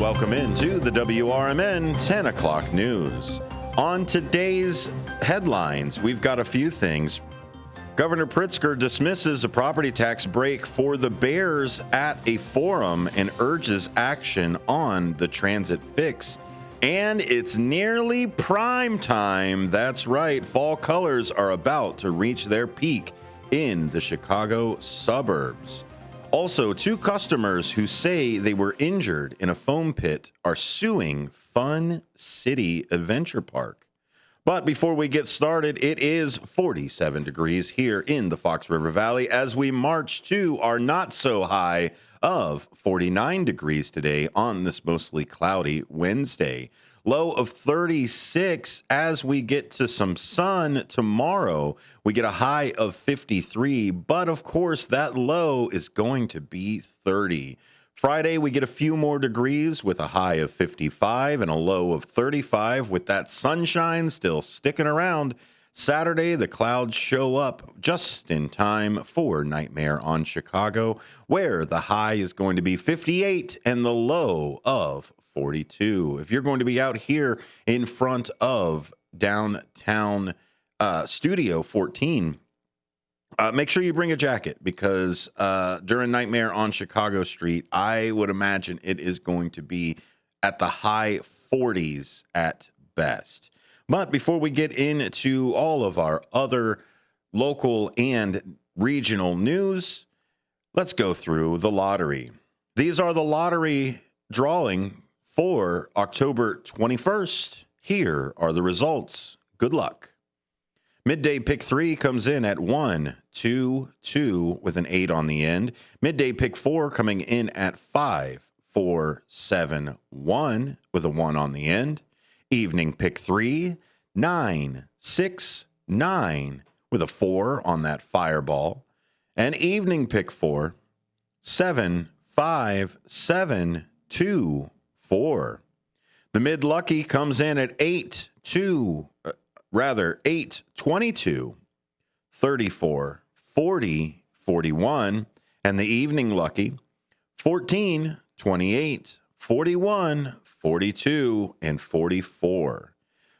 welcome into the WRMN 10 o'clock news. On today's headlines, we've got a few things. Governor Pritzker dismisses a property tax break for the Bears at a forum and urges action on the transit fix. And it's nearly prime time. That's right. Fall colors are about to reach their peak in the Chicago suburbs. Also, two customers who say they were injured in a foam pit are suing Fun City Adventure Park. But before we get started, it is 47 degrees here in the Fox River Valley as we march to our not so high of 49 degrees today on this mostly cloudy Wednesday. Low of 36 as we get to some sun tomorrow. We get a high of 53, but of course that low is going to be 30. Friday, we get a few more degrees with a high of 55 and a low of 35 with that sunshine still sticking around. Saturday, the clouds show up just in time for Nightmare on Chicago, where the high is going to be 58 and the low of 42. If you're going to be out here in front of downtown Studio 14, make sure you bring a jacket because during Nightmare on Chicago Street, I would imagine it is going to be at the high 40s at best. But before we get into all of our other local and regional news, let's go through the lottery. These are the lottery drawing for October 21st. Here are the results. Good luck. Midday pick 3 comes in at 1, 2, 2 with an 8 on the end. Midday pick 4 coming in at 5, 4, 7, 1 with a 1 on the end. Evening pick 3, 9, 6, 9 with a 4 on that fireball. And evening pick 4, 7, 5, 7, 2, 4. The mid lucky comes in at 8, 22, 34, 40, 41. And the evening lucky, 14, 28, 41, 42, and 44.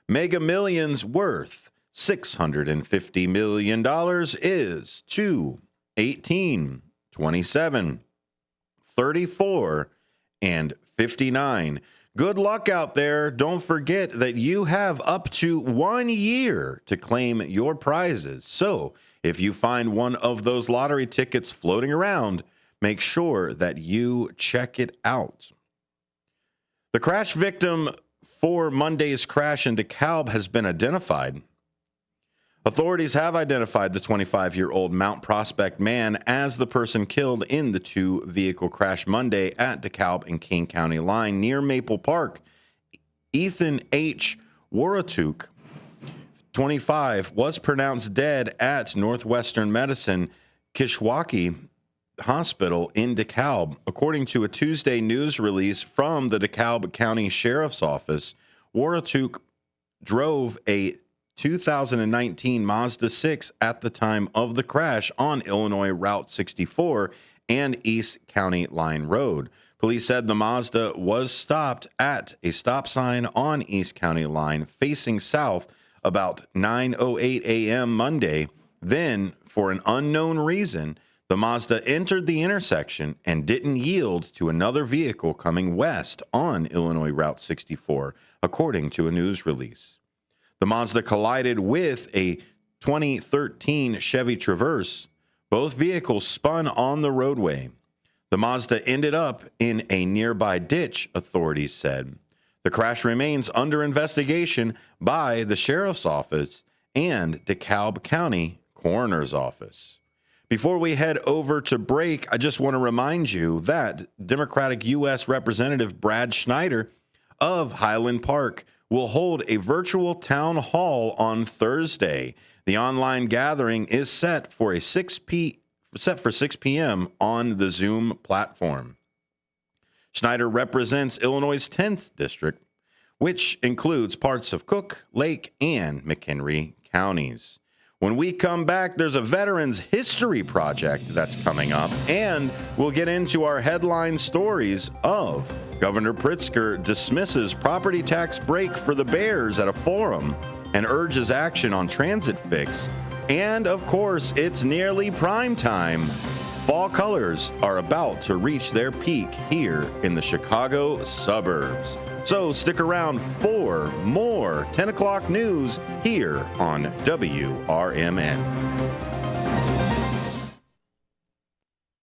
Mega Millions worth $650 million is 2, 18, 27, 34, and 59. Good luck out there. Don't forget that you have up to 1 year to claim your prizes. So if you find one of those lottery tickets floating around, make sure that you check it out. The crash victim for Monday's crash in DeKalb has been identified. Authorities have identified the 25-year-old Mount Prospect man as the person killed in the two-vehicle crash Monday at DeKalb and Kane County line near Maple Park. Ethan H. Waratuk, 25, was pronounced dead at Northwestern Medicine Kishwaukee Hospital in DeKalb. According to a Tuesday news release from the DeKalb County Sheriff's Office, Waratuk drove a 2019 Mazda 6 at the time of the crash on Illinois Route 64 and East County Line Road. Police said the Mazda was stopped at a stop sign on East County Line facing south about 9:08 a.m. Monday. Then, for an unknown reason, the Mazda entered the intersection and didn't yield to another vehicle coming west on Illinois Route 64, according to a news release. The Mazda collided with a 2013 Chevy Traverse. Both vehicles spun on the roadway. The Mazda ended up in a nearby ditch, authorities said. The crash remains under investigation by the Sheriff's Office and DeKalb County Coroner's Office. Before we head over to break, I just want to remind you that Democratic U.S. Representative Brad Schneider of Highland Park will hold a virtual town hall on Thursday. The online gathering is set for 6 p.m. on the Zoom platform. Schneider represents Illinois' 10th district, which includes parts of Cook, Lake, and McHenry counties. When we come back, there's a Veterans History Project that's coming up, and we'll get into our headline stories of Governor Pritzker dismisses property tax break for the Bears at a forum and urges action on transit fix. And, of course, it's nearly prime time. Fall colors are about to reach their peak here in the Chicago suburbs. So stick around for more 10 o'clock news here on WRMN.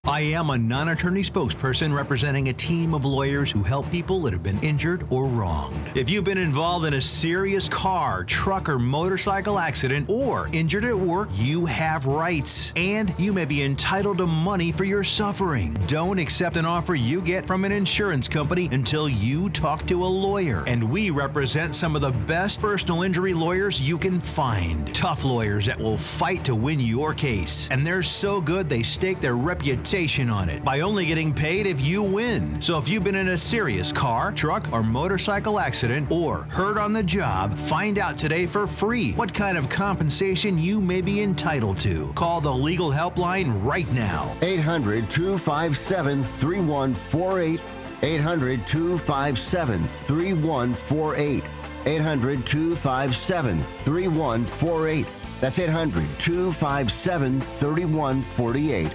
I am a non-attorney spokesperson representing a team of lawyers who help people that have been injured or wronged. If you've been involved in a serious car, truck, or motorcycle accident or injured at work, you have rights, and you may be entitled to money for your suffering. Don't accept an offer you get from an insurance company until you talk to a lawyer. And we represent some of the best personal injury lawyers you can find. Tough lawyers that will fight to win your case. And they're so good they stake their reputation on it by only getting paid if you win. So if you've been in a serious car, truck, or motorcycle accident or hurt on the job, find out today for free what kind of compensation you may be entitled to. Call the legal helpline right now. 800-257-3148. 800-257-3148. 800-257-3148. That's 800-257-3148.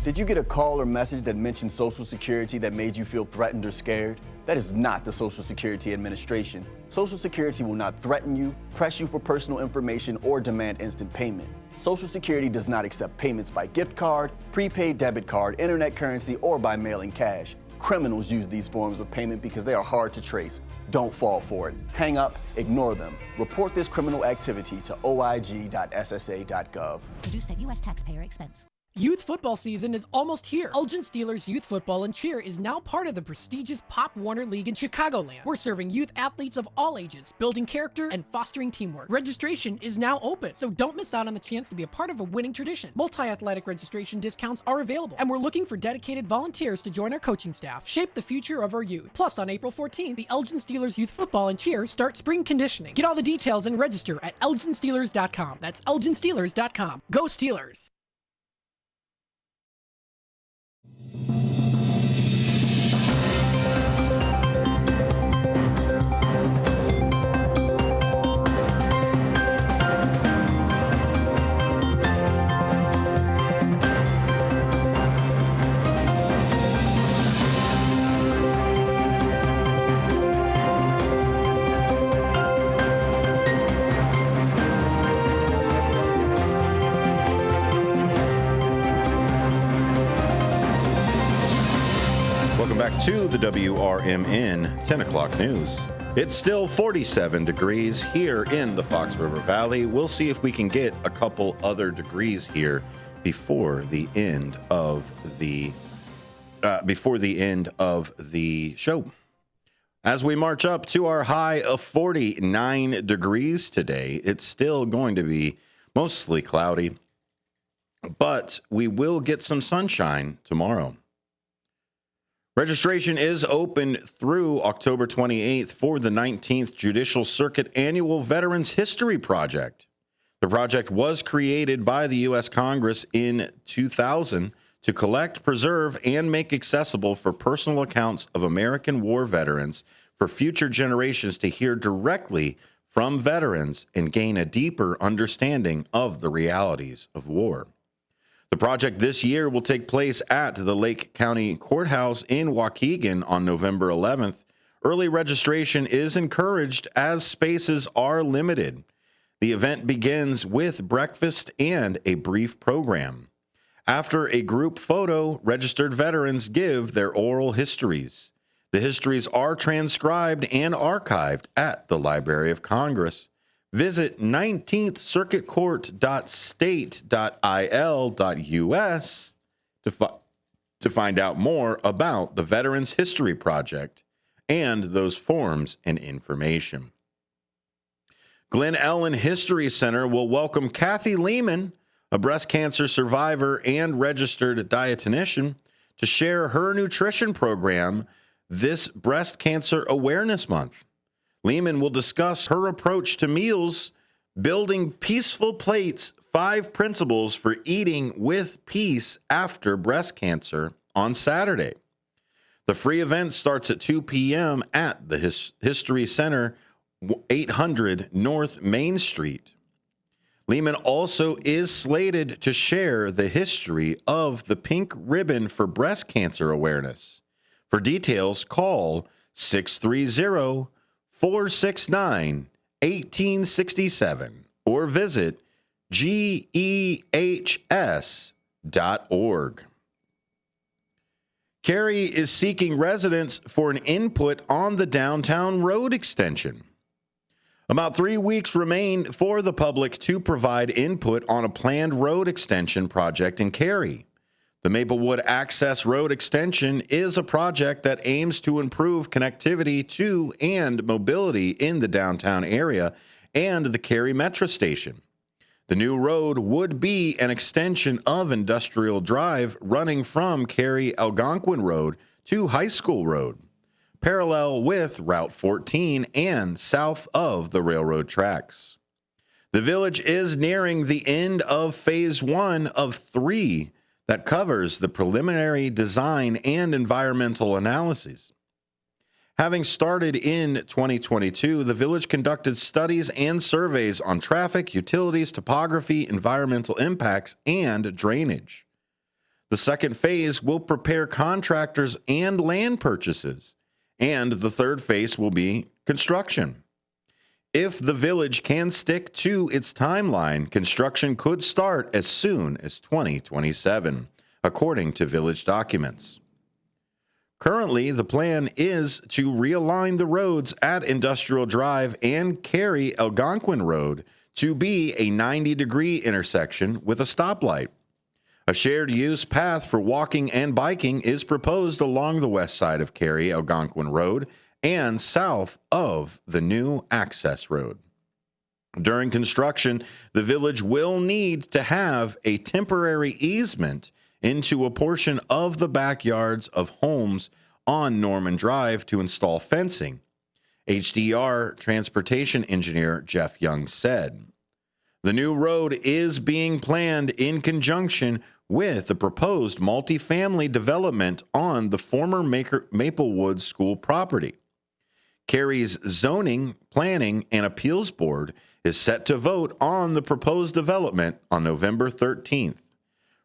Did you get a call or message that mentioned Social Security that made you feel threatened or scared? That is not the Social Security Administration. Social Security will not threaten you, press you for personal information, or demand instant payment. Social Security does not accept payments by gift card, prepaid debit card, internet currency, or by mailing cash. Criminals use these forms of payment because they are hard to trace. Don't fall for it. Hang up, ignore them. Report this criminal activity to oig.ssa.gov. Produced at U.S. taxpayer expense. Youth football season is almost here. Elgin Steelers Youth Football and Cheer is now part of the prestigious Pop Warner League in Chicagoland. We're serving youth athletes of all ages, building character and fostering teamwork. Registration is now open, so don't miss out on the chance to be a part of a winning tradition. Multi-athletic registration discounts are available, and we're looking for dedicated volunteers to join our coaching staff. Shape the future of our youth. Plus, on April 14th, the Elgin Steelers Youth Football and Cheer start spring conditioning. Get all the details and register at elginsteelers.com. That's elginsteelers.com. Go Steelers! Welcome back to the WRMN 10 o'clock news. It's still 47 degrees here in the Fox River Valley. We'll see if we can get a couple other degrees here before the end of the show. As we march up to our high of 49 degrees today, it's still going to be mostly cloudy, but we will get some sunshine tomorrow. Registration is open through October 28th for the 19th Judicial Circuit Annual Veterans History Project. The project was created by the U.S. Congress in 2000 to collect, preserve, and make accessible for personal accounts of American war veterans for future generations to hear directly from veterans and gain a deeper understanding of the realities of war. The project this year will take place at the Lake County Courthouse in Waukegan on November 11th. Early registration is encouraged as spaces are limited. The event begins with breakfast and a brief program. After a group photo, registered veterans give their oral histories. The histories are transcribed and archived at the Library of Congress. Visit 19thcircuitcourt.state.il.us to find out more about the Veterans History Project and those forms and information. Glen Ellen History Center will welcome Kathy Lehman, a breast cancer survivor and registered dietitian, to share her nutrition program this Breast Cancer Awareness Month. Lehman will discuss her approach to meals, building peaceful plates 5 principles for eating with peace after breast cancer on Saturday. The free event starts at 2 p.m. at the History Center, 800 North Main Street. Lehman also is slated to share the history of the pink ribbon for breast cancer awareness. For details, call 630-469-1867 or visit gehs.org. Cary is seeking residents for an input on the downtown road extension. About 3 weeks remain for the public to provide input on a planned road extension project in Cary. The Maplewood Access Road Extension is a project that aims to improve connectivity to and mobility in the downtown area and the Cary Metro Station. The new road would be an extension of Industrial Drive running from Cary Algonquin Road to High School Road, parallel with Route 14 and south of the railroad tracks. The village is nearing the end of Phase 1 of 3 that covers the preliminary design and environmental analyses. Having started in 2022, the village conducted studies and surveys on traffic, utilities, topography, environmental impacts, and drainage. The second phase will prepare contractors and land purchases, and the third phase will be construction. If the village can stick to its timeline, construction could start as soon as 2027, according to village documents. Currently, the plan is to realign the roads at Industrial Drive and Cary Algonquin Road to be a 90-degree intersection with a stoplight. A shared-use path for walking and biking is proposed along the west side of Cary Algonquin Road and south of the new access road. During construction, the village will need to have a temporary easement into a portion of the backyards of homes on Norman Drive to install fencing, HDR transportation engineer Jeff Young said. The new road is being planned in conjunction with the proposed multifamily development on the former Maplewood School property. Cary's Zoning, Planning, and Appeals Board is set to vote on the proposed development on November 13th.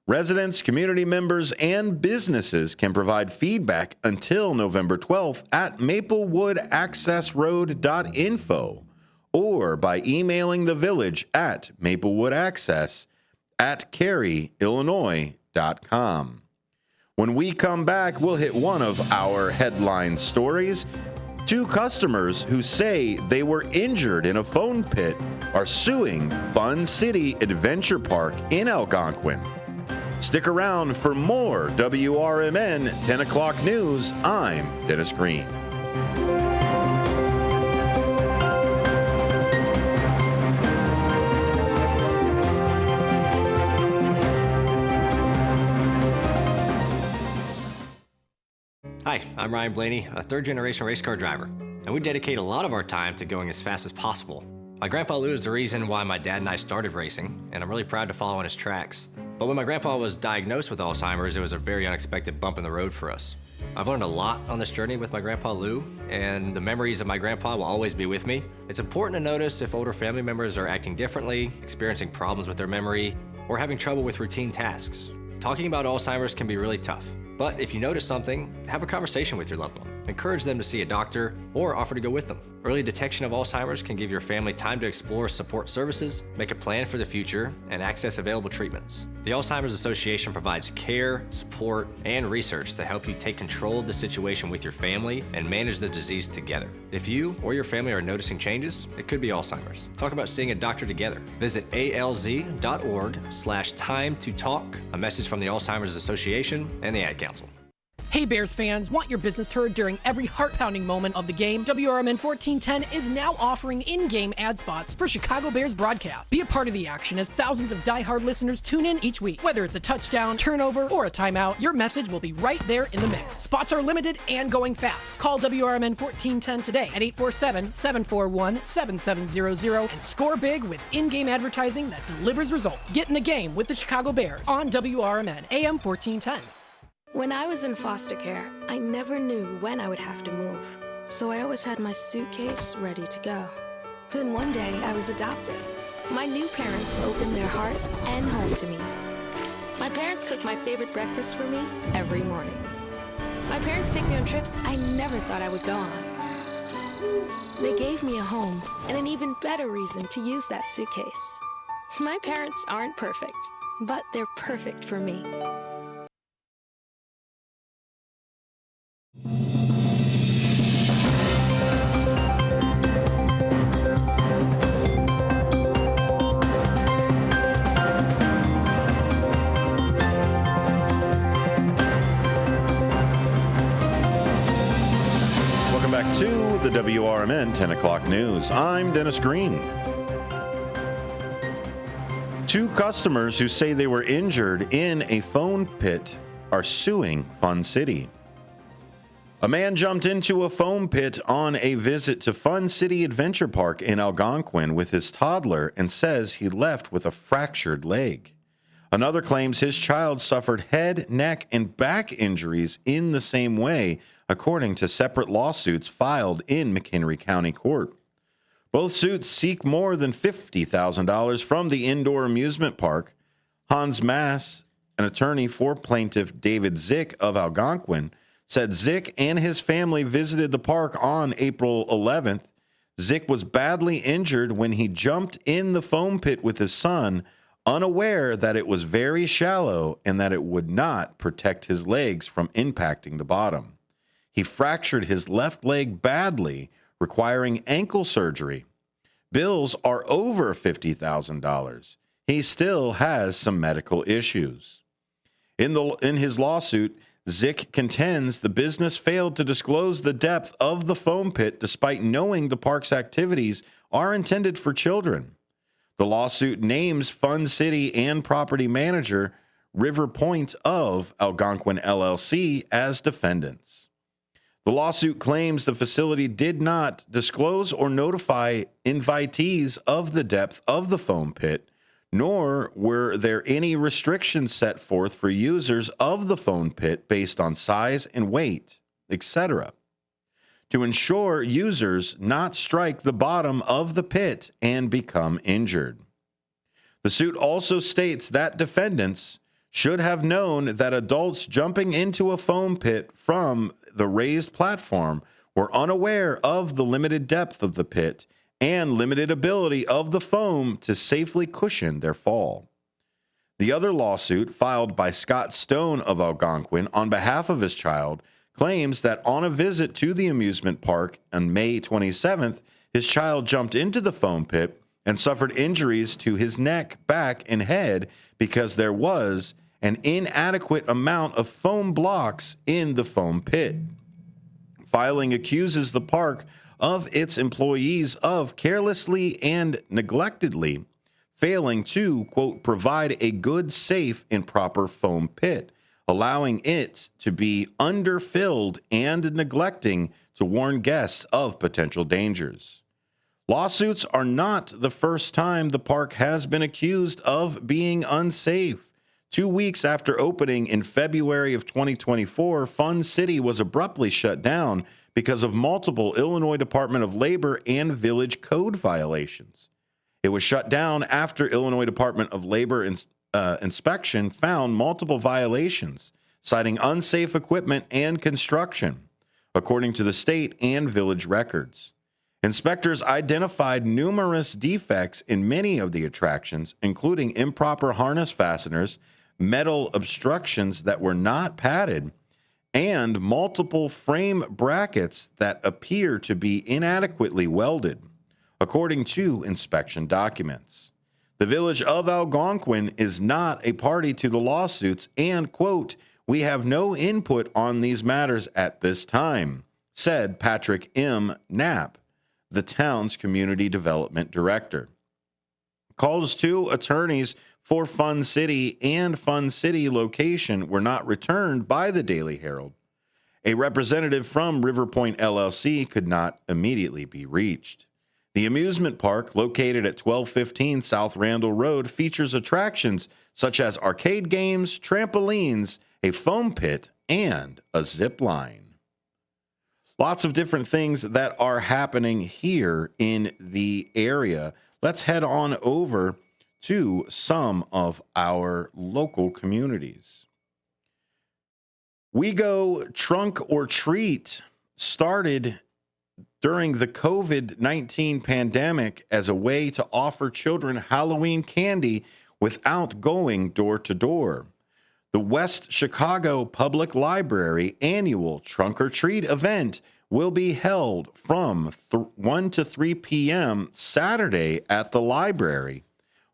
Residents, community members, and businesses can provide feedback until November 12th at maplewoodaccessroad.info or by emailing the village at maplewoodAccess@caryillinois.com. When we come back, we'll hit one of our headline stories. 2 customers who say they were injured in a phone pit are suing Fun City Adventure Park in Algonquin. Stick around for more WRMN 10 o'clock news. I'm Dennis Green. Hi, I'm Ryan Blaney, a third-generation race car driver, and we dedicate a lot of our time to going as fast as possible. My grandpa Lou is the reason why my dad and I started racing, and I'm really proud to follow in his tracks. But when my grandpa was diagnosed with Alzheimer's, it was a very unexpected bump in the road for us. I've learned a lot on this journey with my grandpa Lou, and the memories of my grandpa will always be with me. It's important to notice if older family members are acting differently, experiencing problems with their memory, or having trouble with routine tasks. Talking about Alzheimer's can be really tough. But if you notice something, have a conversation with your loved one. Encourage them to see a doctor or offer to go with them. Early detection of Alzheimer's can give your family time to explore support services, make a plan for the future, and access available treatments. The Alzheimer's Association provides care, support, and research to help you take control of the situation with your family and manage the disease together. If you or your family are noticing changes, it could be Alzheimer's. Talk about seeing a doctor together. Visit alz.org/time to talk. A message from the Alzheimer's Association and the Ad Council. Hey Bears fans, want your business heard during every heart-pounding moment of the game? WRMN 1410 is now offering in-game ad spots for Chicago Bears broadcasts. Be a part of the action as thousands of die-hard listeners tune in each week. Whether it's a touchdown, turnover, or a timeout, your message will be right there in the mix. Spots are limited and going fast. Call WRMN 1410 today at 847-741-7700 and score big with in-game advertising that delivers results. Get in the game with the Chicago Bears on WRMN AM 1410. When I was in foster care, I never knew when I would have to move, so I always had my suitcase ready to go. Then one day, I was adopted. My new parents opened their hearts and home to me. My parents cook my favorite breakfast for me every morning. My parents take me on trips I never thought I would go on. They gave me a home and an even better reason to use that suitcase. My parents aren't perfect, but they're perfect for me. Welcome back to the WRMN 10 o'clock news. I'm Dennis Green. Two customers who say they were injured in a foam pit are suing Fun City. A man jumped into a foam pit on a visit to Fun City Adventure Park in Algonquin with his toddler and says he left with a fractured leg. Another claims his child suffered head, neck, and back injuries in the same way, according to separate lawsuits filed in McHenry County Court. Both suits seek more than $50,000 from the indoor amusement park. Hans Mass, an attorney for plaintiff David Zick of Algonquin, said Zick and his family visited the park on April 11th. Zick was badly injured when he jumped in the foam pit with his son, unaware that it was very shallow and that it would not protect his legs from impacting the bottom. He fractured his left leg badly, requiring ankle surgery. Bills are over $50,000. He still has some medical issues. In his lawsuit, Zick contends the business failed to disclose the depth of the foam pit despite knowing the park's activities are intended for children. The lawsuit names Fun City and property manager River Point of Algonquin LLC as defendants. The lawsuit claims the facility did not disclose or notify invitees of the depth of the foam pit, nor were there any restrictions set forth for users of the foam pit based on size and weight, etc., to ensure users not strike the bottom of the pit and become injured. The suit also states that defendants should have known that adults jumping into a foam pit from the raised platform were unaware of the limited depth of the pit and limited ability of the foam to safely cushion their fall. The other lawsuit, filed by Scott Stone of Algonquin on behalf of his child, claims that on a visit to the amusement park on May 27th, his child jumped into the foam pit and suffered injuries to his neck, back, and head because there was an inadequate amount of foam blocks in the foam pit. Filing accuses the park of its employees of carelessly and neglectedly failing to, quote, provide a good, safe, and proper foam pit, allowing it to be underfilled and neglecting to warn guests of potential dangers. Lawsuits are not the first time the park has been accused of being unsafe. 2 weeks after opening in February of 2024, Fun City was abruptly shut down because of multiple Illinois Department of Labor and Village Code violations. It was shut down after Illinois Department of Labor inspection found multiple violations, citing unsafe equipment and construction, according to the state and village records. Inspectors identified numerous defects in many of the attractions, including improper harness fasteners, metal obstructions that were not padded, and multiple frame brackets that appear to be inadequately welded, according to inspection documents. The village of Algonquin is not a party to the lawsuits and, quote, We have no input on these matters at this time, said Patrick M. Knapp, the town's community development director. Calls to attorneys for Fun City and Fun City location were not returned by the Daily Herald. A representative from River Point LLC could not immediately be reached. The amusement park, located at 1215 South Randall Road, features attractions such as arcade games, trampolines, a foam pit, and a zip line. Lots of different things that are happening here in the area. Let's head on over to some of our local communities. We Go Trunk or Treat started during the COVID-19 pandemic as a way to offer children Halloween candy without going door to door. The West Chicago Public Library annual Trunk or Treat event will be held from 1 to 3 p.m. Saturday at the library,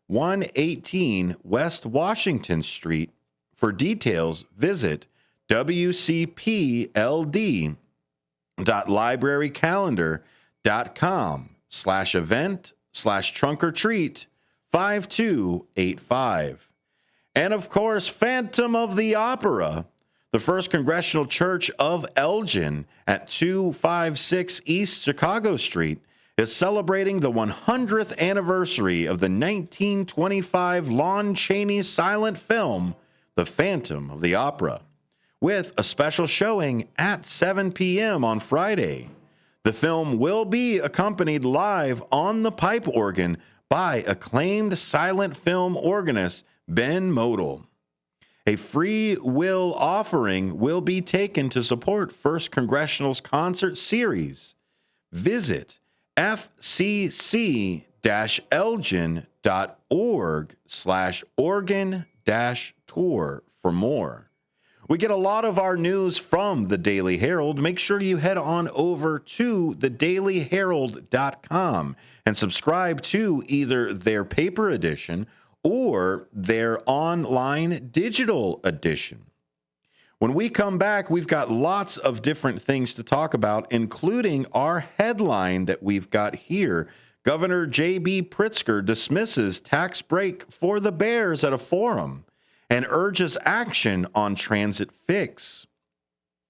118 West Washington Street. For details, visit wcpld.librarycalendar.com/event/trunk-or-treat 5285. And of course, Phantom of the Opera, the First Congressional Church of Elgin at 256 East Chicago Street, is celebrating the 100th anniversary of the 1925 Lon Chaney silent film, The Phantom of the Opera, with a special showing at 7 p.m. on Friday. The film will be accompanied live on the pipe organ by acclaimed silent film organist Ben Model. A free will offering will be taken to support First Congressional's concert series. Visit fcc-elgin.org/organ-tour for more. We get a lot of our news from the Daily Herald. Make sure you head on over to thedailyherald.com and subscribe to either their paper edition or their online digital edition. When we come back, we've got lots of different things to talk about, including our headline that we've got here. Governor J.B. Pritzker dismisses tax break for the Bears at a forum and urges action on transit fix.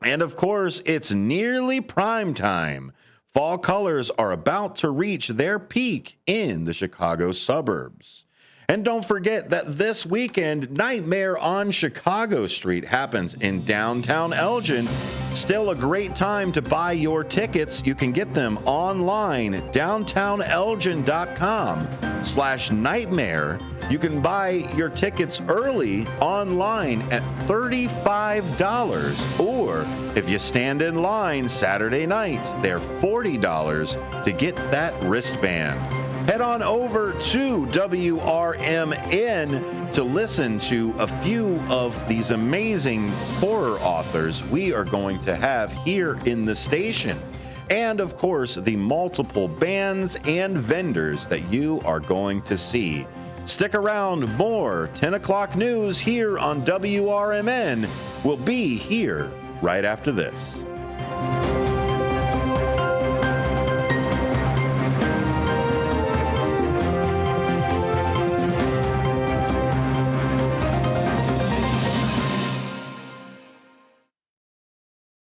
And of course, it's nearly prime time. Fall colors are about to reach their peak in the Chicago suburbs. And don't forget that this weekend, Nightmare on Chicago Street happens in downtown Elgin. Still a great time to buy your tickets. You can get them online, downtownelgin.com/nightmare. You can buy your tickets early online at $35, or if you stand in line Saturday night, they're $40 to get that wristband. Head on over to WRMN to listen to a few of these amazing horror authors we are going to have here in the station. And of course, the multiple bands and vendors that you are going to see. Stick around, more 10 o'clock news here on WRMN will be here right after this.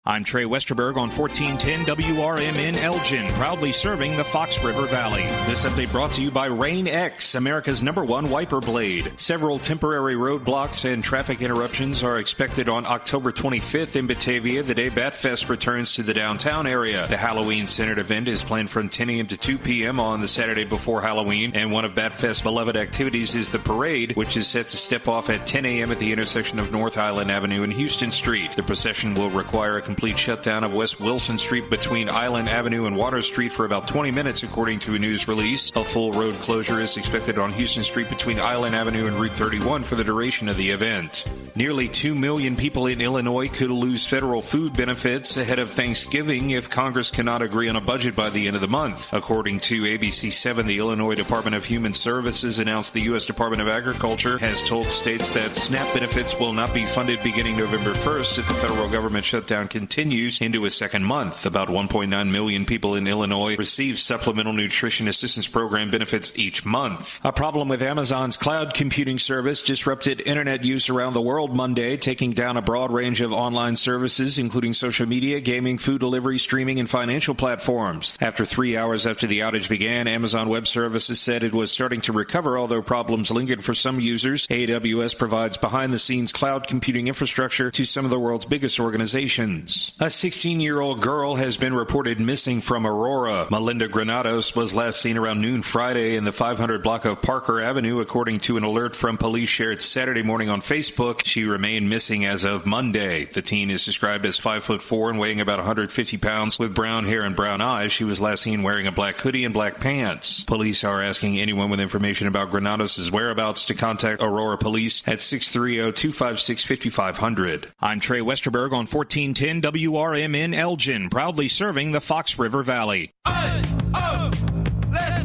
I'm Trey Westerberg on 1410 WRMN Elgin, proudly serving the Fox River Valley. This update brought to you by Rain X, America's #1 wiper blade. Several temporary roadblocks and traffic interruptions are expected on October 25th in Batavia, the day Batfest returns to the downtown area. The Halloween Senate event is planned from 10 a.m. to 2 p.m. on the Saturday before Halloween, and one of Batfest's beloved activities is the parade, which is set to step off at 10 a.m. at the intersection of North Island Avenue and Houston Street. The procession will require a complete complete shutdown of West Wilson Street between Island Avenue and Water Street for about 20 minutes, according to a news release. A full road closure is expected on Houston Street between Island Avenue and Route 31 for the duration of the event. Nearly 2 million people in Illinois could lose federal food benefits ahead of Thanksgiving if Congress cannot agree on a budget by the end of the month. According to ABC 7, the Illinois Department of Human Services announced the U.S. Department of Agriculture has told states that SNAP benefits will not be funded beginning November 1st if the federal government shutdown continues into a second month. About 1.9 million people in Illinois receive Supplemental Nutrition Assistance Program benefits each month. A problem with Amazon's cloud computing service disrupted internet use around the world Monday, taking down a broad range of online services, including social media, gaming, food delivery, streaming, and financial platforms. After 3 hours after the outage began, Amazon Web Services said it was starting to recover, although problems lingered for some users. AWS provides behind-the-scenes cloud computing infrastructure to some of the world's biggest organizations. A 16-year-old girl has been reported missing from Aurora. Melinda Granados was last seen around noon Friday in the 500 block of Parker Avenue, according to an alert from police shared Saturday morning on Facebook. She remained missing as of Monday. The teen is described as 5'4" and weighing about 150 pounds with brown hair and brown eyes. She was last seen wearing a black hoodie and black pants. Police are asking anyone with information about Granados' whereabouts to contact Aurora Police at 630-256-5500. I'm Trey Westerberg on 1410 WRMN Elgin, proudly serving the Fox River Valley. Let's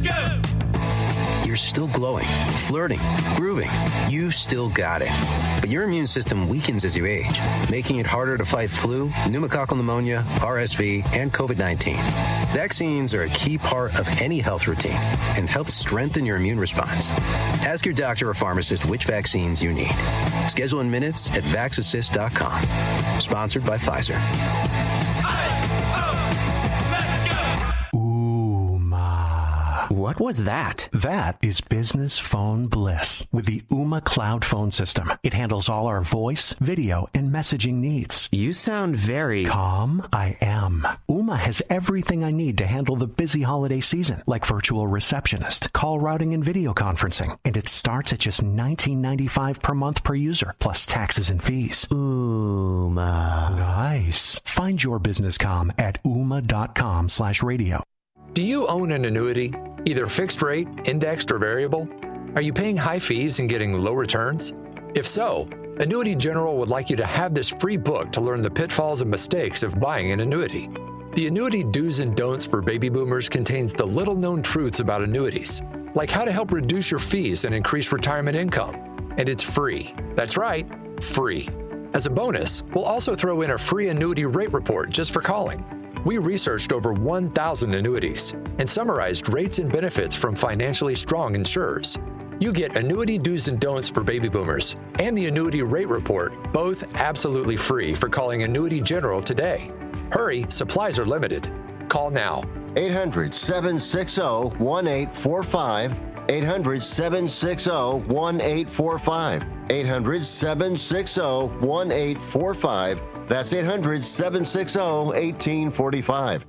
go! You're still glowing, flirting, grooving. You still got it. But your immune system weakens as you age, making it harder to fight flu, pneumococcal pneumonia, RSV, and COVID-19. Vaccines are a key part of any health routine and help strengthen your immune response. Ask your doctor or pharmacist which vaccines you need. Schedule in minutes at vaxassist.com. Sponsored by Pfizer. What was that? That is business phone bliss with the Ooma Cloud Phone System. It handles all our voice, video, and messaging needs. You sound very calm. I am. Ooma has everything I need to handle the busy holiday season, like virtual receptionist, call routing, and video conferencing. And it starts at just $19.95 per month per user, plus taxes and fees. Ooma. Nice. Find your business comm at ooma.com/radio. Do you own an annuity, either fixed rate, indexed, or variable? Are you paying high fees and getting low returns? If so, Annuity General would like you to have this free book to learn the pitfalls and mistakes of buying an annuity. The Annuity Do's and Don'ts for Baby Boomers contains the little-known truths about annuities, like how to help reduce your fees and increase retirement income. And it's free. That's right, free. As a bonus, we'll also throw in a free annuity rate report just for calling. We researched over 1,000 annuities and summarized rates and benefits from financially strong insurers. You get Annuity Do's and Don'ts for Baby Boomers and the Annuity Rate Report, both absolutely free for calling Annuity General today. Hurry, supplies are limited. Call now. 800-760-1845. 800-760-1845. 800-760-1845. That's 800-760-1845.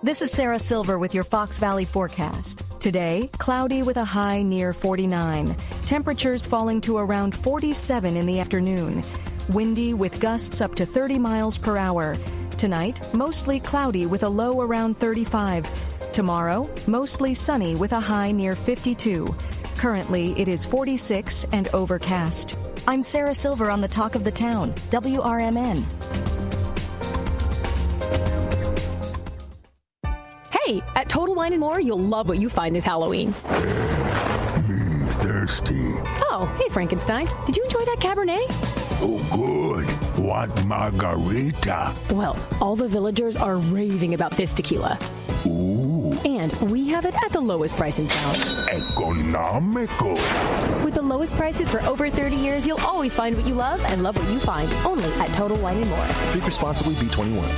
This is Sarah Silver with your Fox Valley forecast. Today, cloudy with a high near 49. Temperatures falling to around 47 in the afternoon. Windy with gusts up to 30 miles per hour. Tonight, mostly cloudy with a low around 35. Tomorrow, mostly sunny with a high near 52. Currently, it is 46 and overcast. I'm Sarah Silver on the Talk of the Town, WRMN. Hey, at Total Wine & More, you'll love what you find this Halloween. Me thirsty. Oh, hey, Frankenstein. Did you enjoy that Cabernet? Oh, good. Want margarita? Well, all the villagers are raving about this tequila. Ooh. And we have it at the lowest price in town. Economical. With the lowest prices for over 30 years, you'll always find what you love and love what you find only at Total Wine & More. Drink responsibly, B21.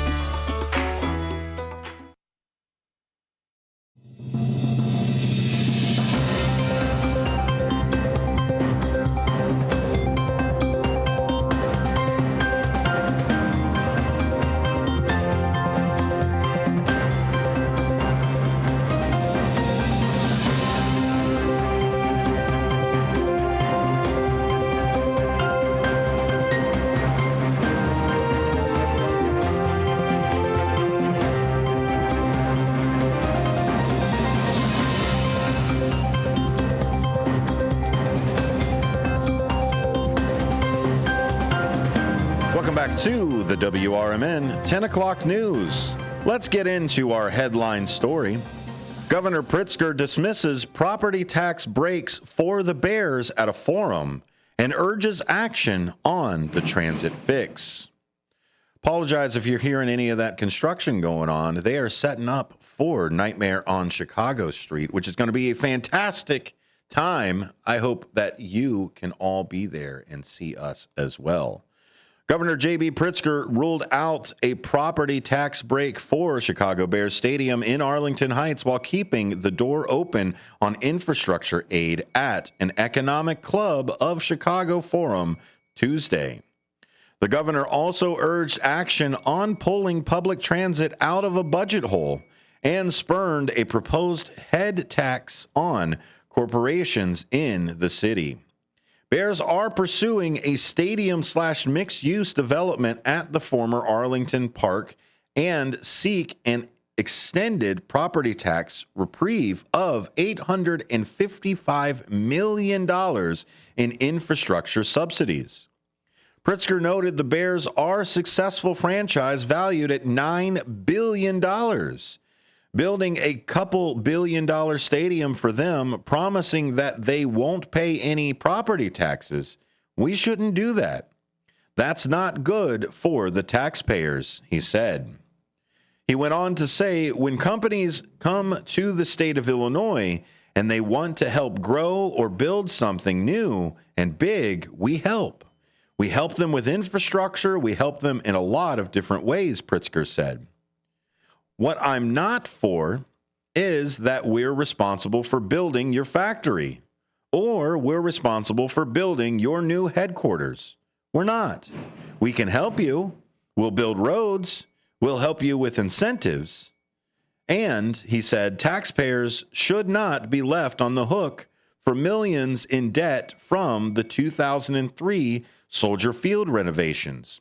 back to the WRMN 10 o'clock news. Let's get into our headline story. Governor Pritzker dismisses property tax breaks for the Bears at a forum and urges action on the transit fix. Apologize if you're hearing any of that construction going on. They are setting up for Nightmare on Chicago Street, which is going to be a fantastic time. I hope that you can all be there and see us as well. Governor J.B. Pritzker ruled out a property tax break for Chicago Bears Stadium in Arlington Heights while keeping the door open on infrastructure aid at an Economic Club of Chicago Forum Tuesday. The governor also urged action on pulling public transit out of a budget hole and spurned a proposed head tax on corporations in the city. Bears are pursuing a stadium/mixed-use development at the former Arlington Park and seek an extended property tax reprieve of $855 million in infrastructure subsidies. Pritzker noted the Bears are a successful franchise valued at $9 billion. Building a couple billion-dollar stadium for them, promising that they won't pay any property taxes. We shouldn't do that. That's not good for the taxpayers, he said. He went on to say, when companies come to the state of Illinois and they want to help grow or build something new and big, we help. We help them with infrastructure. We help them in a lot of different ways, Pritzker said. What I'm not for is that we're responsible for building your factory or we're responsible for building your new headquarters. We're not. We can help you. We'll build roads. We'll help you with incentives. And, he said, taxpayers should not be left on the hook for millions in debt from the 2003 Soldier Field renovations.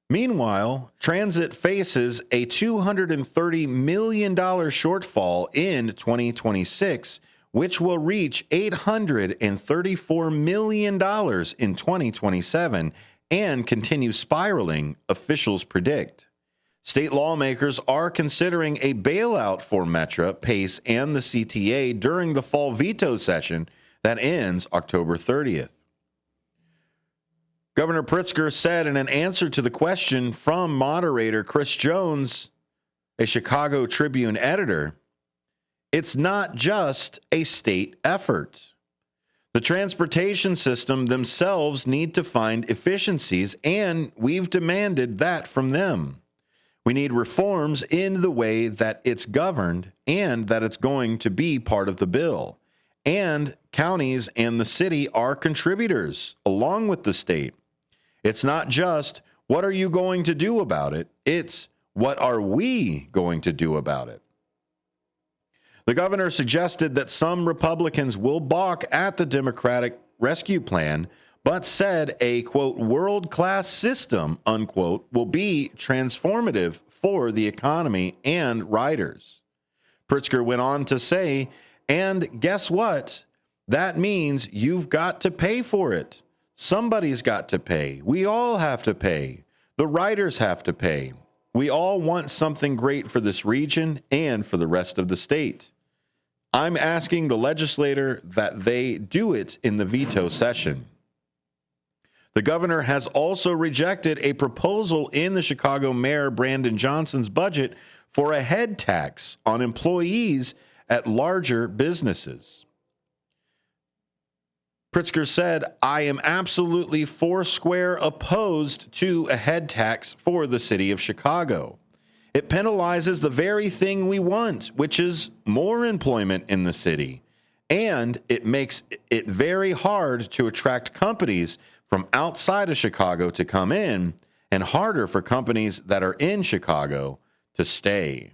Meanwhile, transit faces a $230 million shortfall in 2026, which will reach $834 million in 2027 and continue spiraling, officials predict. State lawmakers are considering a bailout for Metra, PACE, and the CTA during the fall veto session that ends October 30th. Governor Pritzker said in an answer to the question from moderator Chris Jones, a Chicago Tribune editor, it's not just a state effort. The transportation system themselves need to find efficiencies, and we've demanded that from them. We need reforms in the way that it's governed and that it's going to be part of the bill. And counties and the city are contributors along with the state. It's not just, what are you going to do about it? It's, what are we going to do about it? The governor suggested that some Republicans will balk at the Democratic rescue plan, but said a, quote, world-class system, unquote, will be transformative for the economy and riders. Pritzker went on to say, and guess what? That means you've got to pay for it. Somebody's got to pay. We all have to pay. The riders have to pay. We all want something great for this region and for the rest of the state. I'm asking the legislator that they do it in the veto session. The governor has also rejected a proposal in the Chicago Mayor Brandon Johnson's budget for a head tax on employees at larger businesses. Pritzker said, I am absolutely foursquare opposed to a head tax for the city of Chicago. It penalizes the very thing we want, which is more employment in the city. And it makes it very hard to attract companies from outside of Chicago to come in and harder for companies that are in Chicago to stay.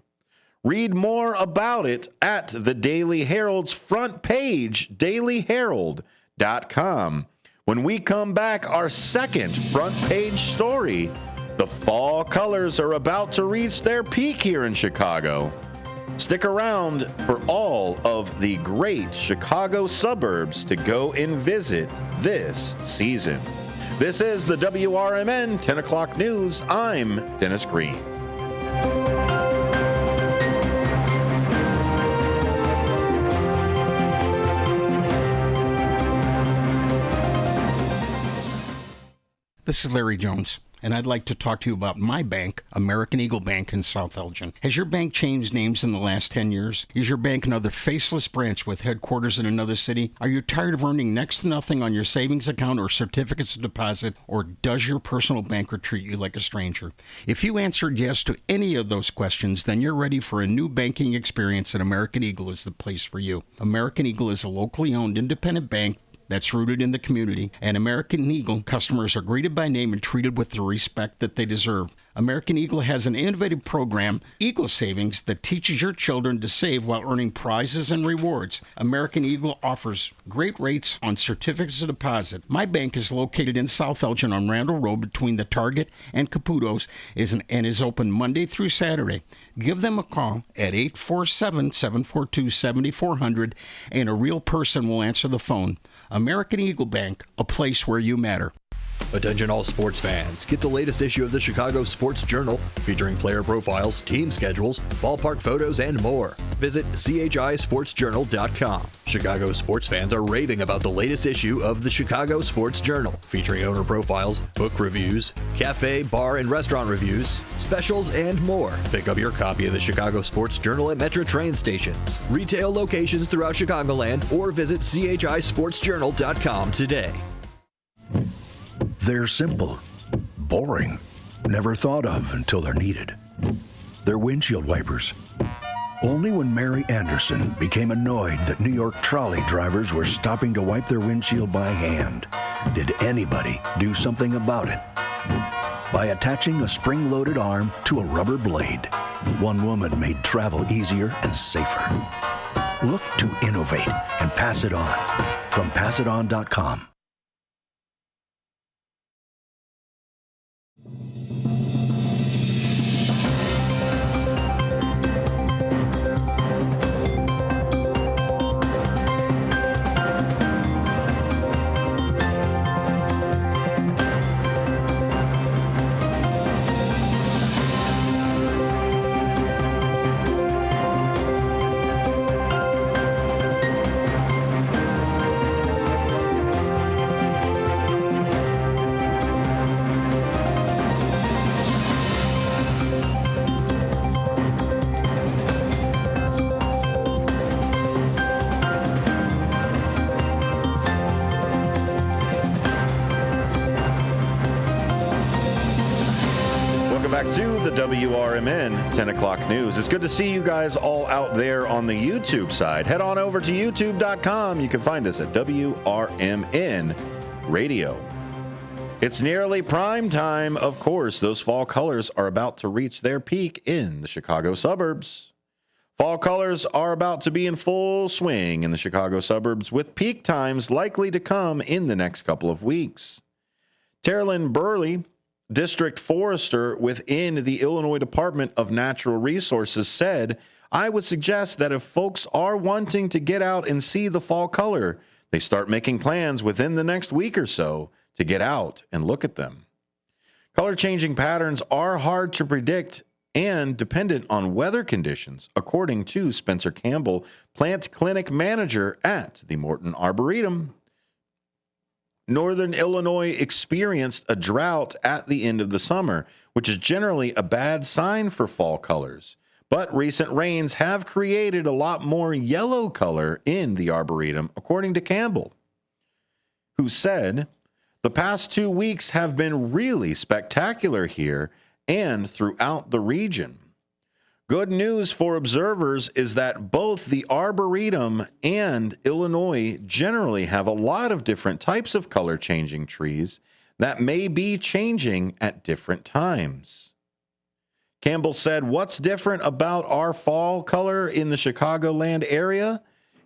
Read more about it at the Daily Herald's front page, dailyherald.com. When we come back, our second front page story, the fall colors are about to reach their peak here in Chicago. Stick around for all of the great Chicago suburbs to go and visit this season. This is the WRMN 10 o'clock news. I'm Dennis Green. This is Larry Jones, and I'd like to talk to you about my bank, American Eagle Bank in South Elgin. Has your bank changed names in the last 10 years? Is your bank another faceless branch with headquarters in another city? Are you tired of earning next to nothing on your savings account or certificates of deposit, or does your personal banker treat you like a stranger? If you answered yes to any of those questions, then you're ready for a new banking experience, and American Eagle is the place for you. American Eagle is a locally owned independent bank that's rooted in the community, and American Eagle customers are greeted by name and treated with the respect that they deserve. American Eagle has an innovative program, Eagle Savings, that teaches your children to save while earning prizes and rewards. American Eagle offers great rates on certificates of deposit. My bank is located in South Elgin on Randall Road between the Target and Caputo's and is open Monday through Saturday. Give them a call at 847-742-7400, and a real person will answer the phone. American Eagle Bank, a place where you matter. Attention all sports fans. Get the latest issue of the Chicago Sports Journal featuring player profiles, team schedules, ballpark photos, and more. Visit CHISportsJournal.com. Chicago sports fans are raving about the latest issue of the Chicago Sports Journal featuring owner profiles, book reviews, cafe, bar, and restaurant reviews, specials, and more. Pick up your copy of the Chicago Sports Journal at Metro train stations, retail locations throughout Chicagoland, or visit CHISportsJournal.com today. They're simple, boring, never thought of until they're needed. They're windshield wipers. Only when Mary Anderson became annoyed that New York trolley drivers were stopping to wipe their windshield by hand did anybody do something about it. By attaching a spring-loaded arm to a rubber blade, one woman made travel easier and safer. Look to innovate and pass it on. From passiton.com. Back to the WRMN 10 o'clock news. It's good to see you guys all out there on the YouTube side. Head on over to youtube.com. You can find us at WRMN Radio. It's nearly prime time. Of course, those fall colors are about to reach their peak in the Chicago suburbs. Fall colors are about to be in full swing in the Chicago suburbs, with peak times likely to come in the next couple of weeks. Terrelyn Burley, District Forester within the Illinois Department of Natural Resources, said, "I would suggest that if folks are wanting to get out and see the fall color, they start making plans within the next week or so to get out and look at them." Color changing patterns are hard to predict and dependent on weather conditions, according to Spencer Campbell, plant clinic manager at the Morton Arboretum. Northern Illinois experienced a drought at the end of the summer, which is generally a bad sign for fall colors. But recent rains have created a lot more yellow color in the Arboretum, according to Campbell, who said, "The past 2 weeks have been really spectacular here and throughout the region. Good news for observers is that both the Arboretum and Illinois generally have a lot of different types of color changing trees that may be changing at different times." Campbell said, "What's different about our fall color in the Chicagoland area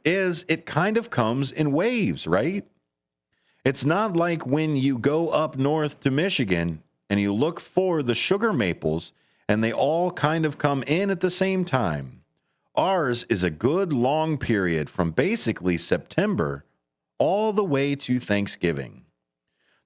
is it kind of comes in waves, right? It's not like when you go up north to Michigan and you look for the sugar maples and they all kind of come in at the same time. Ours is a good long period from basically September all the way to Thanksgiving.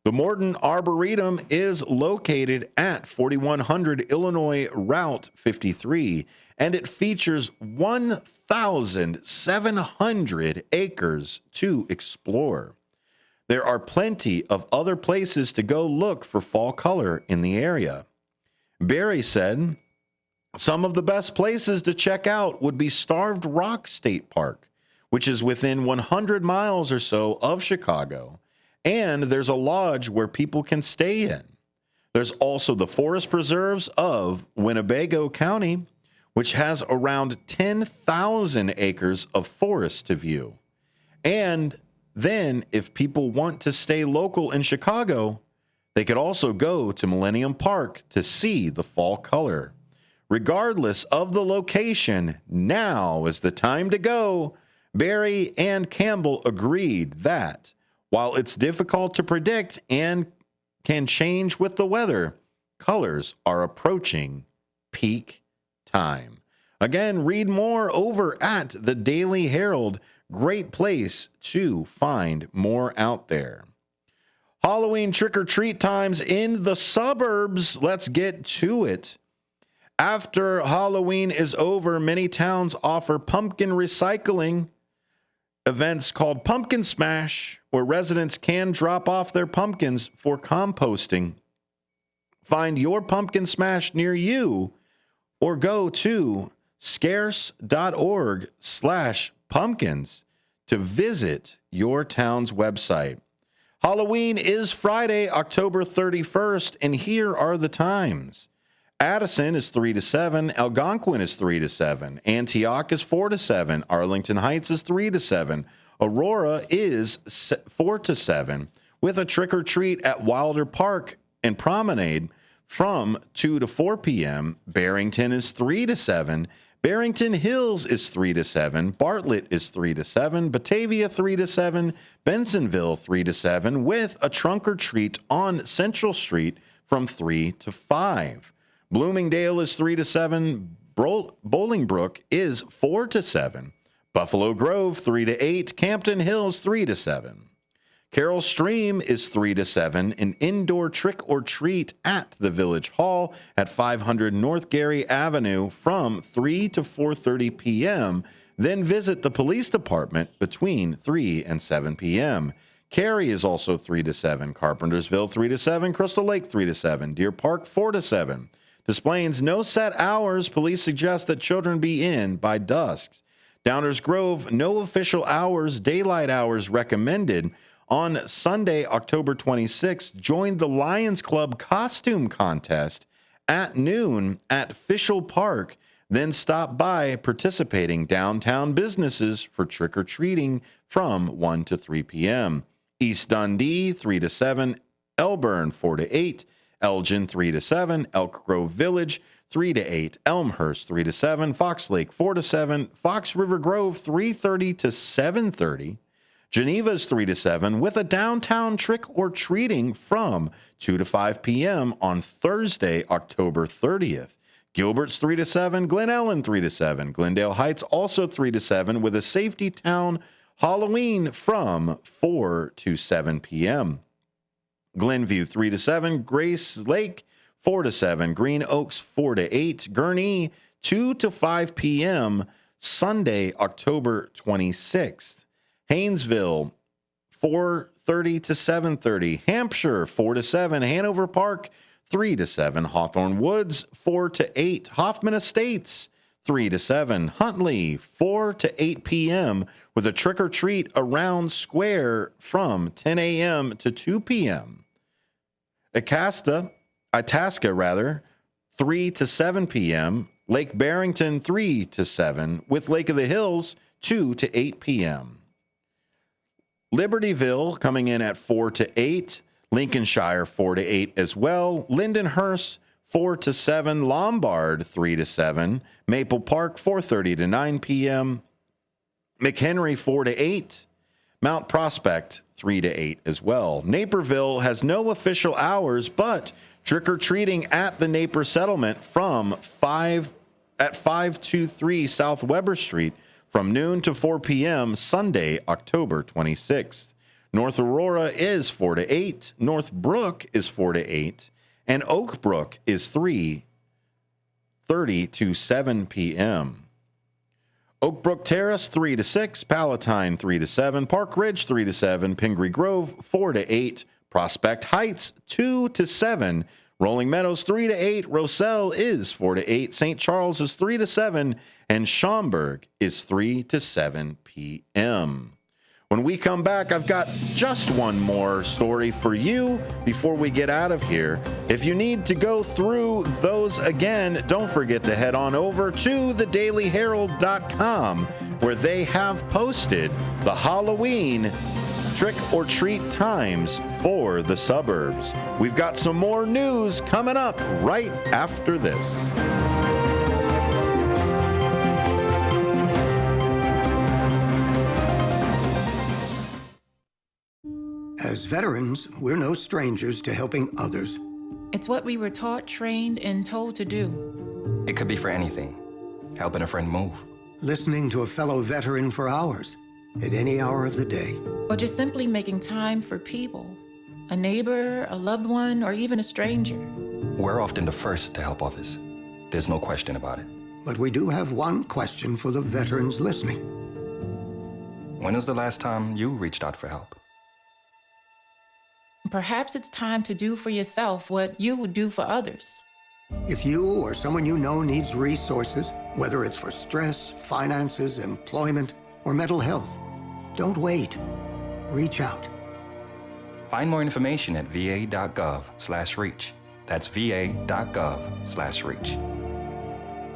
The Morton Arboretum is located at 4100 Illinois Route 53, and it features 1,700 acres to explore. There are plenty of other places to go look for fall color in the area. Barry said, some of the best places to check out would be Starved Rock State Park, which is within 100 miles or so of Chicago, and there's a lodge where people can stay in. There's also the Forest Preserves of Winnebago County, which has around 10,000 acres of forest to view. And then, if people want to stay local in Chicago, they could also go to Millennium Park to see the fall color. Regardless of the location, now is the time to go. Barry and Campbell agreed that while it's difficult to predict and can change with the weather, colors are approaching peak time. Again, read more over at the Daily Herald. Great place to find more out there. Halloween trick-or-treat times in the suburbs. Let's get to it. After Halloween is over, many towns offer pumpkin recycling events called Pumpkin Smash, where residents can drop off their pumpkins for composting. Find your Pumpkin Smash near you or go to scarce.org/pumpkins to visit your town's website. Halloween is Friday, October 31st, and here are the times. Addison is 3 to 7. Algonquin is 3 to 7. Antioch is 4 to 7. Arlington Heights is 3 to 7. Aurora is 4 to 7, with a trick-or-treat at Wilder Park and Promenade from 2 to 4 p.m. Barrington is 3 to 7. Barrington Hills is 3 to 7. Bartlett is 3 to 7. Batavia 3 to 7. Bensonville 3 to 7, with a trunk-or-treat on Central Street from 3 to 5. Bloomingdale is 3 to 7. Bolingbrook is 4 to 7. Buffalo Grove 3 to 8. Campton Hills 3 to 7. Carroll Stream is 3 to 7. An indoor trick or treat at the Village Hall at 500 North Gary Avenue from 3 to 4:30 p.m. Then visit the police department between 3 and 7 p.m. Cary is also 3 to 7. Carpentersville 3 to 7. Crystal Lake 3 to 7. Deer Park 4 to 7. Des Plaines, no set hours. Police suggest that children be in by dusk. Downers Grove, no official hours. Daylight hours recommended. On Sunday, October 26th, join the Lions Club costume contest at noon at Fishel Park. Then stop by participating downtown businesses for trick-or-treating from 1 to 3 p.m. East Dundee, 3 to 7. Elburn, 4 to 8. Elgin, 3 to 7. Elk Grove Village, 3 to 8. Elmhurst, 3 to 7. Fox Lake, 4 to 7. Fox River Grove, 3:30 to 7:30. Geneva's 3 to 7, with a downtown trick-or-treating from 2 to 5 p.m. on Thursday, October 30th. Gilbert's 3 to 7. Glen Ellen, 3 to 7. Glendale Heights, also 3 to 7, with a Safety Town Halloween from 4 to 7 p.m. Glenview, 3 to 7. Grace Lake, 4 to 7. Green Oaks, 4 to 8. Gurnee, 2 to 5 p.m. Sunday, October 26th. Haynesville, 4:30 to 7:30. Hampshire, 4 to 7. Hanover Park, 3 to 7. Hawthorne Woods, 4 to 8. Hoffman Estates, 3 to 7. Huntley, 4 to 8 p.m. with a trick-or-treat around Square from 10 a.m. to 2 p.m. Itasca, 3 to 7 p.m. Lake Barrington, 3 to 7, with Lake of the Hills, 2 to 8 p.m. Libertyville coming in at 4 to 8. Lincolnshire, 4 to 8 as well. Lindenhurst, 4 to 7. Lombard, 3 to 7. Maple Park, 4:30 to 9 p.m. McHenry, 4 to 8. Mount Prospect, 3 to 8 as well. Naperville has no official hours, but trick-or-treating at the Naper Settlement from 523 South Weber Street from noon to 4 p.m. Sunday, October 26th. North Aurora is 4 to 8. North Brook is 4 to 8. And Oak Brook is 3:30 to 7 p.m. Oak Brook Terrace 3 to 6. Palatine 3 to 7. Park Ridge 3 to 7. Pingree Grove 4 to 8. Prospect Heights 2 to 7. Rolling Meadows 3 to 8. Roselle is 4 to 8. St. Charles is 3 to 7. And Schaumburg is 3 to 7 p.m. When we come back, I've got just one more story for you before we get out of here. If you need to go through those again, don't forget to head on over to thedailyherald.com, where they have posted the Halloween trick or treat times for the suburbs. We've got some more news coming up right after this. As veterans, we're no strangers to helping others. It's what we were taught, trained, and told to do. It could be for anything. Helping a friend move. Listening to a fellow veteran for hours, at any hour of the day. Or just simply making time for people. A neighbor, a loved one, or even a stranger. We're often the first to help others. There's no question about it. But we do have one question for the veterans listening. When was the last time you reached out for help? Perhaps it's time to do for yourself what you would do for others. If you or someone you know needs resources, whether it's for stress, finances, employment, or mental health, don't wait. Reach out. Find more information at va.gov/reach. That's va.gov/reach.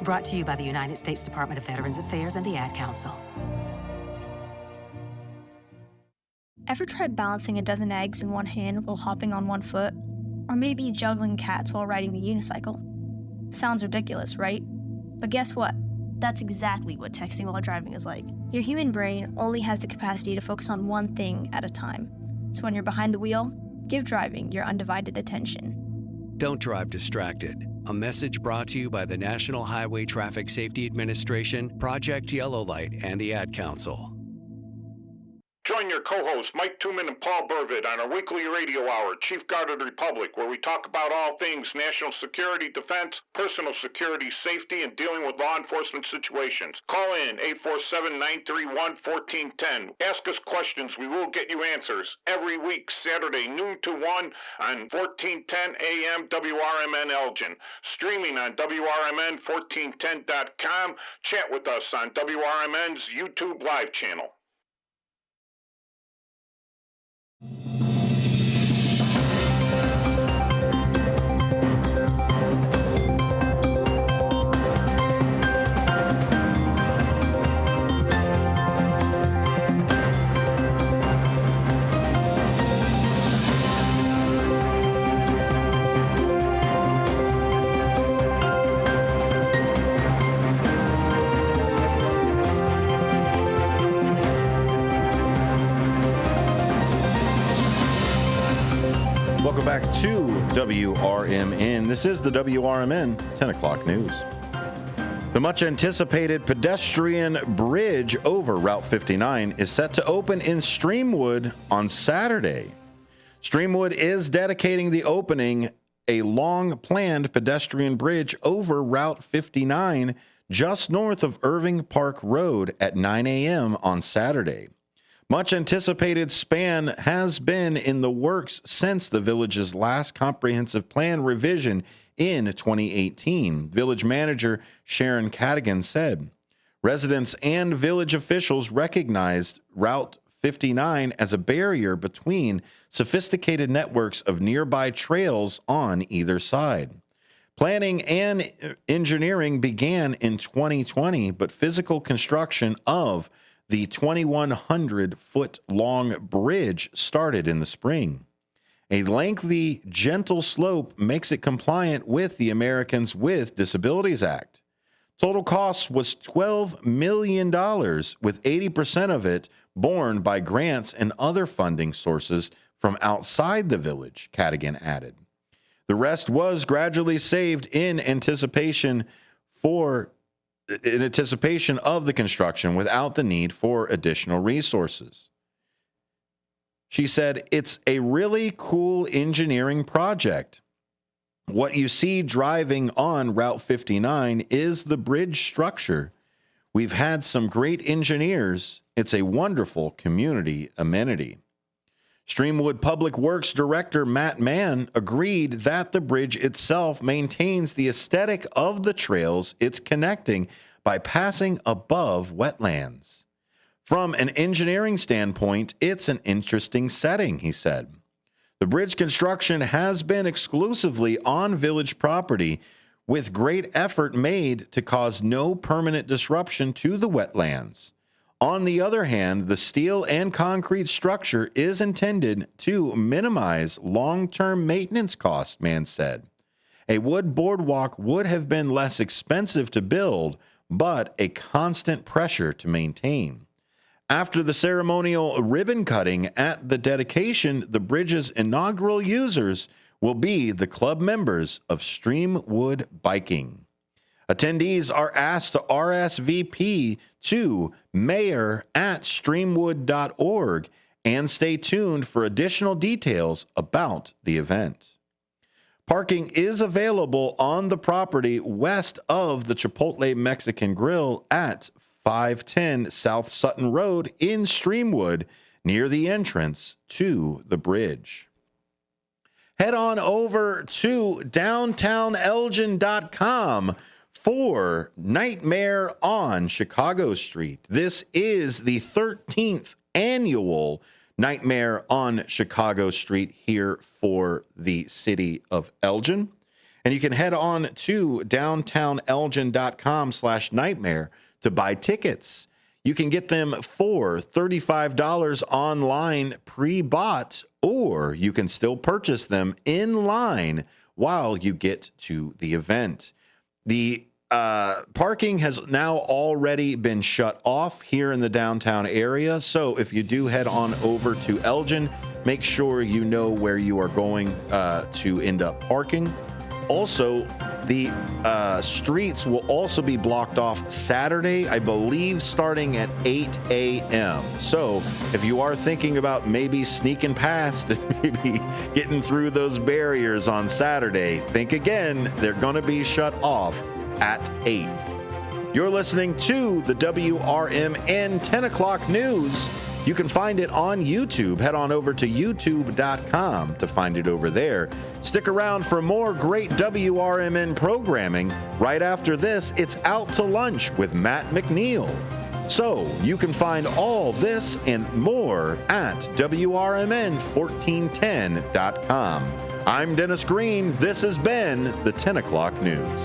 Brought to you by the United States Department of Veterans Affairs and the Ad Council. Ever tried balancing a dozen eggs in one hand while hopping on one foot? Or maybe juggling cats while riding the unicycle? Sounds ridiculous, right? But guess what? That's exactly what texting while driving is like. Your human brain only has the capacity to focus on one thing at a time. So when you're behind the wheel, give driving your undivided attention. Don't drive distracted. A message brought to you by the National Highway Traffic Safety Administration, Project Yellow Light, and the Ad Council. Join your co-hosts Mike Tooman and Paul Burvitt on our weekly radio hour, Chief Guard of the Republic, where we talk about all things national security, defense, personal security, safety, and dealing with law enforcement situations. Call in 847-931-1410. Ask us questions. We will get you answers. Every week, Saturday, noon to 1 on 1410 AM WRMN Elgin. Streaming on WRMN1410.com. Chat with us on WRMN's YouTube live channel. Welcome back to WRMN. This is the WRMN 10 o'clock news. The much anticipated pedestrian bridge over Route 59 is set to open in Streamwood on Saturday. Streamwood is dedicating the opening a long-planned pedestrian bridge over Route 59 just north of Irving Park Road at 9 a.m. on Saturday. Much anticipated span has been in the works since the village's last comprehensive plan revision in 2018, village manager Sharon Cadigan said. Residents and village officials recognized Route 59 as a barrier between sophisticated networks of nearby trails on either side. Planning and engineering began in 2020, but physical construction of the 2,100-foot-long bridge started in the spring. A lengthy, gentle slope makes it compliant with the Americans with Disabilities Act. Total cost was $12 million, with 80% of it borne by grants and other funding sources from outside the village, Cadigan added. The rest was gradually saved in anticipation of the construction without the need for additional resources. She said, "It's a really cool engineering project. What you see driving on Route 59 is the bridge structure. We've had some great engineers. It's a wonderful community amenity." Streamwood Public Works Director Matt Mann agreed that the bridge itself maintains the aesthetic of the trails it's connecting by passing above wetlands. From an engineering standpoint, it's an interesting setting, he said. The bridge construction has been exclusively on village property, with great effort made to cause no permanent disruption to the wetlands. On the other hand, the steel and concrete structure is intended to minimize long-term maintenance costs, Mann said. A wood boardwalk would have been less expensive to build, but a constant pressure to maintain. After the ceremonial ribbon cutting at the dedication, the bridge's inaugural users will be the club members of Streamwood Biking. Attendees are asked to RSVP to mayor@streamwood.org and stay tuned for additional details about the event. Parking is available on the property west of the Chipotle Mexican Grill at 510 South Sutton Road in Streamwood, near the entrance to the bridge. Head on over to downtownelgin.com for Nightmare on Chicago Street. This is the 13th annual Nightmare on Chicago Street here for the city of Elgin. And you can head on to downtownelgin.com/nightmare to buy tickets. You can get them for $35 online pre-bought, or you can still purchase them in line while you get to the event. The parking has now already been shut off here in the downtown area. So if you do head on over to Elgin, make sure you know where you are going to end up parking. Also, the streets will also be blocked off Saturday, I believe, starting at 8 a.m. So if you are thinking about maybe sneaking past and maybe getting through those barriers on Saturday, think again. They're going to be shut off at 8. You're listening to the WRMN 10 o'clock news. You can find it on YouTube. Head on over to youtube.com to find it over there. Stick around for more great WRMN programming. Right after this, it's Out to Lunch with Matt McNeil. So you can find all this and more at WRMN1410.com. I'm Dennis Green. This has been the 10 o'clock news.